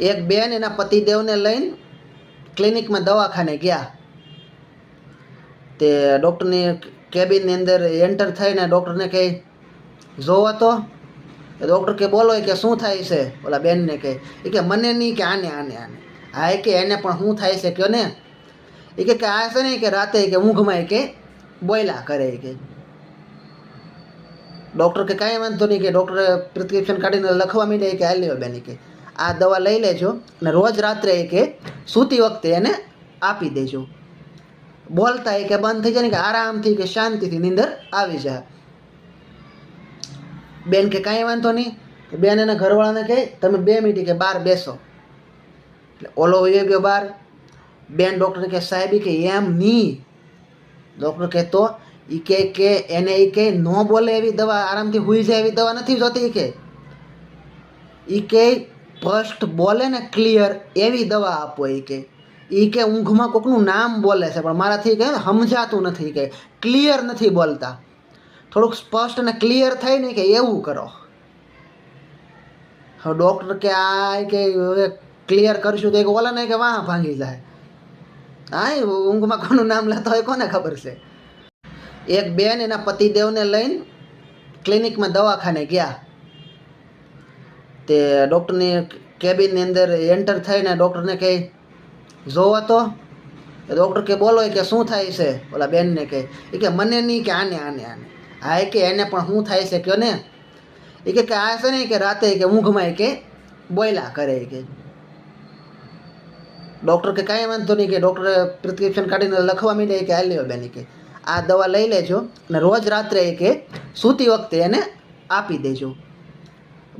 એક બેન એના પતિદેવને લઈને ક્લિનિકમાં દવાખાને ગયા. તે ડૉક્ટરની કેબિનની અંદર એન્ટર થઈને ડૉક્ટરને કહે, જોવો તો. ડૉક્ટર કે બોલો કે શું થાય છે? ઓલા બેનને કહે, એ કે મને નહીં, કે આને આને આને હા, એ કે એને પણ શું થાય છે કયો ને. એ કે આ છે ને કે રાતે કે ઊંઘમાં કે બોયલા કરે કે. ડૉક્ટર કે કાંઈ વાંધો નહીં, કે ડૉક્ટરે પ્રિસ્ક્રિપ્શન કાઢીને લખવા માંડ્યા કે આ લ્યો બેન કે આ દવા લઈ લેજો અને રોજ રાત્રે કે સૂતી વખતે એને આપી દેજો. બોલતા કે બંધ થઈ જાય ને કે આરામથી કે શાંતિથી નીંદર આવી જાય. બેન કે કાંઈ વાંધો નહીં. બેન એના ઘરવાળાને કહે, તમે 2 મિનિટ કે બહાર બેસો. એટલે ઓલો વયો ગયો બહાર. બેન ડૉક્ટરને કહે, સાહેબ કે એમ નહીં. ડૉક્ટર કહેતો એ કે એને એ કે ન બોલે એવી દવા, આરામથી સૂઈ જાય એવી દવા નથી જોતી. કે એ કે સ્પષ્ટ બોલે ને ક્લિયર એવી દવા આપો. એ કે ઊંઘમાં કોકનું નામ બોલે છે પણ મારાથી કે સમજાતું નથી, કે ક્લિયર નથી બોલતા. થોડુંક સ્પષ્ટ અને ક્લિયર થાય ને કે એવું કરો. હવે ડૉક્ટર કે આ કે હવે ક્લિયર કરશું તો એક ઓલા ને કે વાહ ભાંગી જાય. હા, ઊંઘમાં કોનું નામ લેતા હોય કોને ખબર છે. એક બેન એના પતિદેવને લઈને ક્લિનિકમાં દવાખાને ગયા. તે ડૉક્ટરની કેબિનની અંદર એન્ટર થઈને ડૉક્ટરને કહે, જોવો તો. ડૉક્ટર કે બોલો કે શું થાય છે? ઓલા બેનને કહે, એ કે મને નહીં, કે આને આને આને હા, એ કે એને પણ શું થાય છે કયો ને. એ કે આ છે ને કે રાતે કે ઊંઘમાં કે બોયલા કરે કે. ડૉક્ટર કે કાંઈ વાંધો નહીં, કે ડૉક્ટરે પ્રિસ્ક્રિપ્શન કાઢીને લખવા માંડ્યા કે આ લ્યો બેન કે આ દવા લઈ લેજો અને રોજ રાત્રે કે સૂતી વખતે એને આપી દેજો.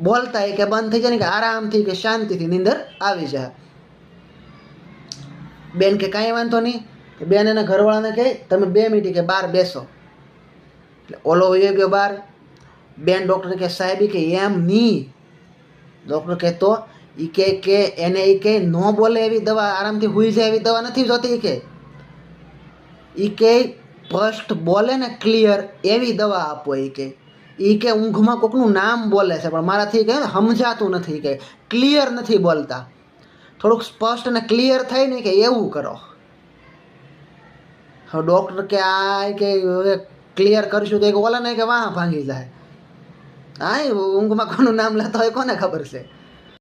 બોલતા કે બંધ થઈ જાય ને કે આરામથી કે શાંતિથી નીંદર આવી જાય. બેન કે કાંઈ વાંધો નહીં. બેન એના ઘરવાળાને કહે, તમે 2 મિનિટ કે બહાર બેસો. એટલે ઓલો વયો ગયો બહાર. બેન ડૉક્ટરને કહે, સાહેબ કે એમ નહીં. ડૉક્ટર કહેતો એ કે એને એ કે ન બોલે એવી દવા, આરામથી સૂઈ જાય એવી દવા નથી જોતી. કે એ કે સ્પષ્ટ બોલે ને ક્લિયર એવી દવા આપો. એ કે ઊંઘમાં કોકનું નામ બોલે છે પણ મારાથી કે સમજાતું નથી, કે ક્લિયર નથી બોલતા. થોડુંક સ્પષ્ટ અને ક્લિયર થાય ને કે એવું કરો. હવે ડૉક્ટર કે આ કે હવે ક્લિયર કરશું તો એક ઓલા ને કે વાહ ભાંગી જાય. હા, ઊંઘમાં કોનું નામ લેતા હોય કોને ખબર છે.